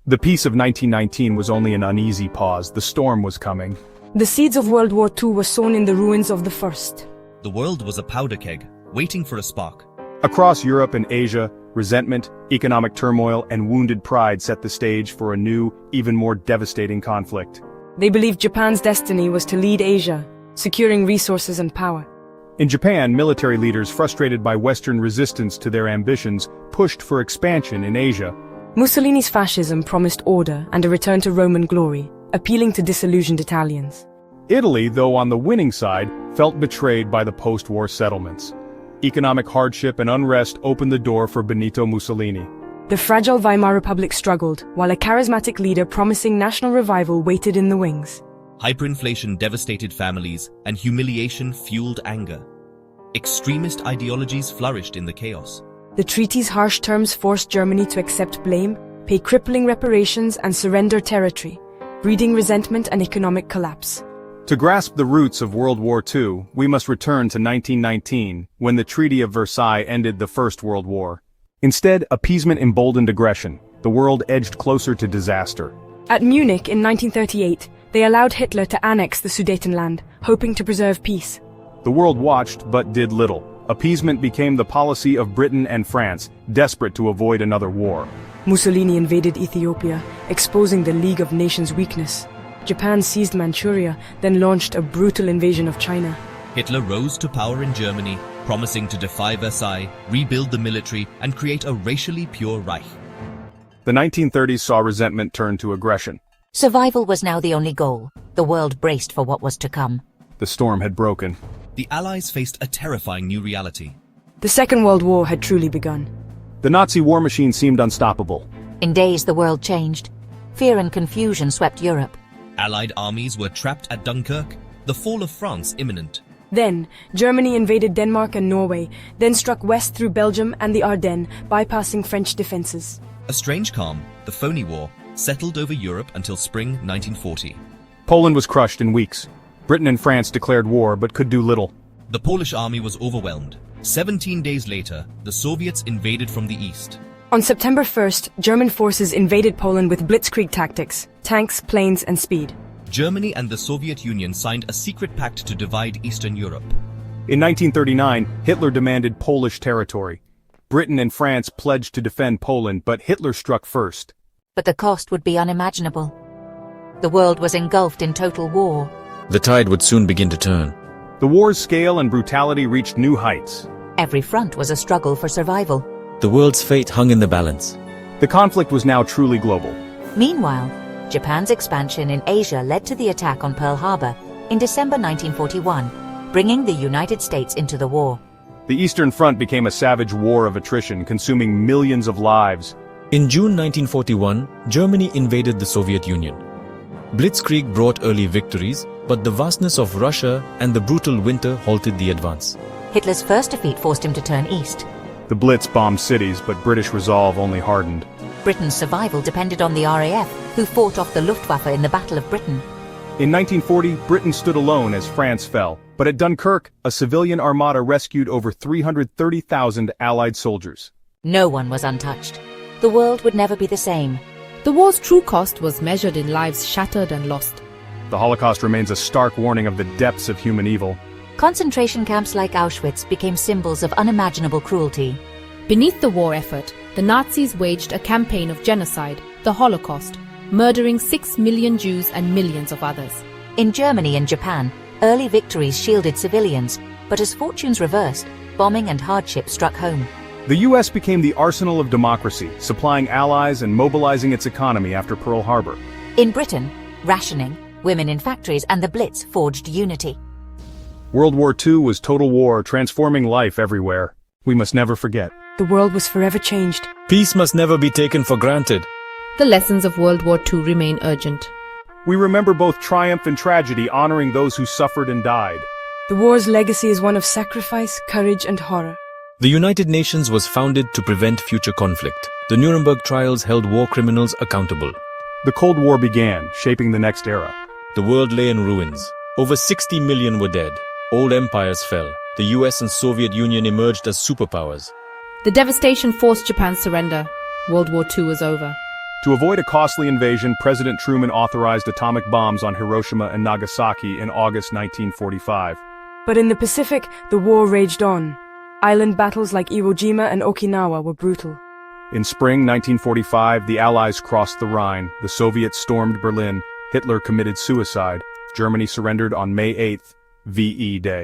The peace of 1919 was only an uneasy pause. The storm was coming. The seeds of World War II were sown in the ruins of the First. The world was a powder keg, waiting for a spark. Across Europe and Asia, resentment, economic turmoil, and wounded pride set the stage for a new, even more devastating conflict. They believed Japan's destiny was to lead Asia, securing resources and power. In Japan, military leaders frustrated by Western resistance to their ambitions pushed for expansion in Asia. Mussolini's fascism promised order and a return to Roman glory, appealing to disillusioned Italians. Italy, though on the winning side, felt betrayed by the post-war settlements. Economic hardship and unrest opened the door for Benito Mussolini. The fragile Weimar Republic struggled, while a charismatic leader promising national revival waited in the wings. Hyperinflation devastated families, and humiliation fueled anger. Extremist ideologies flourished in the chaos. The treaty's harsh terms forced Germany to accept blame, pay crippling reparations, and surrender territory, breeding resentment and economic collapse. To grasp the roots of World War II, we must return to 1919, when the Treaty of Versailles ended the First World War. Instead, appeasement emboldened aggression. The world edged closer to disaster. At Munich in 1938, they allowed Hitler to annex the Sudetenland, hoping to preserve peace. The world watched but did little. Appeasement became the policy of Britain and France, desperate to avoid another war. Mussolini invaded Ethiopia, exposing the League of Nations' weakness. Japan seized Manchuria, then launched a brutal invasion of China. Hitler rose to power in Germany, promising to defy Versailles, rebuild the military, and create a racially pure Reich. The 1930s saw resentment turn to aggression. Survival was now the only goal. The world braced for what was to come. The storm had broken. The Allies faced a terrifying new reality. The Second World War had truly begun. The Nazi war machine seemed unstoppable. In days, the world changed. Fear and confusion swept Europe. Allied armies were trapped at Dunkirk, the fall of France imminent. Then, Germany invaded Denmark and Norway, then struck west through Belgium and the Ardennes, bypassing French defenses. A strange calm, the phony war, settled over Europe until spring 1940. Poland was crushed in weeks. Britain and France declared war but could do little. The Polish army was overwhelmed. 17 days later, the Soviets invaded from the east. On September 1st, German forces invaded Poland with blitzkrieg tactics, tanks, planes, and speed. Germany and the Soviet Union signed a secret pact to divide Eastern Europe. In 1939, Hitler demanded Polish territory. Britain and France pledged to defend Poland, but Hitler struck first. But the cost would be unimaginable. The world was engulfed in total war. The tide would soon begin to turn. The war's scale and brutality reached new heights. Every front was a struggle for survival. The world's fate hung in the balance. The conflict was now truly global. Meanwhile, Japan's expansion in Asia led to the attack on Pearl Harbor in December 1941, bringing the United States into the war. The Eastern Front became a savage war of attrition, consuming millions of lives. In June 1941, Germany invaded the Soviet Union. Blitzkrieg brought early victories, but the vastness of Russia and the brutal winter halted the advance. Hitler's first defeat forced him to turn east. The Blitz bombed cities, but British resolve only hardened. Britain's survival depended on the RAF, who fought off the Luftwaffe in the Battle of Britain. In 1940, Britain stood alone as France fell, but at Dunkirk, a civilian armada rescued over 330,000 Allied soldiers. No one was untouched. The world would never be the same. The war's true cost was measured in lives shattered and lost. The Holocaust remains a stark warning of the depths of human evil. Concentration camps like Auschwitz became symbols of unimaginable cruelty. Beneath the war effort, the Nazis waged a campaign of genocide, the Holocaust, murdering 6 million Jews and millions of others. In Germany and Japan, early victories shielded civilians, but as fortunes reversed, bombing and hardship struck home. The U.S. became the arsenal of democracy, supplying allies and mobilizing its economy after Pearl Harbor. In Britain, rationing, women in factories, and the Blitz forged unity. World War II was total war, transforming life everywhere. We must never forget. The world was forever changed. Peace must never be taken for granted. The lessons of World War II remain urgent. We remember both triumph and tragedy, honoring those who suffered and died. The war's legacy is one of sacrifice, courage, and horror. The United Nations was founded to prevent future conflict. The Nuremberg trials held war criminals accountable. The Cold War began, shaping the next era. The world lay in ruins. Over 60 million were dead. Old empires fell. The US and Soviet Union emerged as superpowers. The devastation forced Japan's surrender. World War II was over. To avoid a costly invasion, President Truman authorized atomic bombs on Hiroshima and Nagasaki in August 1945. But in the Pacific, the war raged on. Island battles like Iwo Jima and Okinawa were brutal. In spring 1945, the Allies crossed the Rhine, the Soviets stormed Berlin, Hitler committed suicide, Germany surrendered on May 8th, VE Day.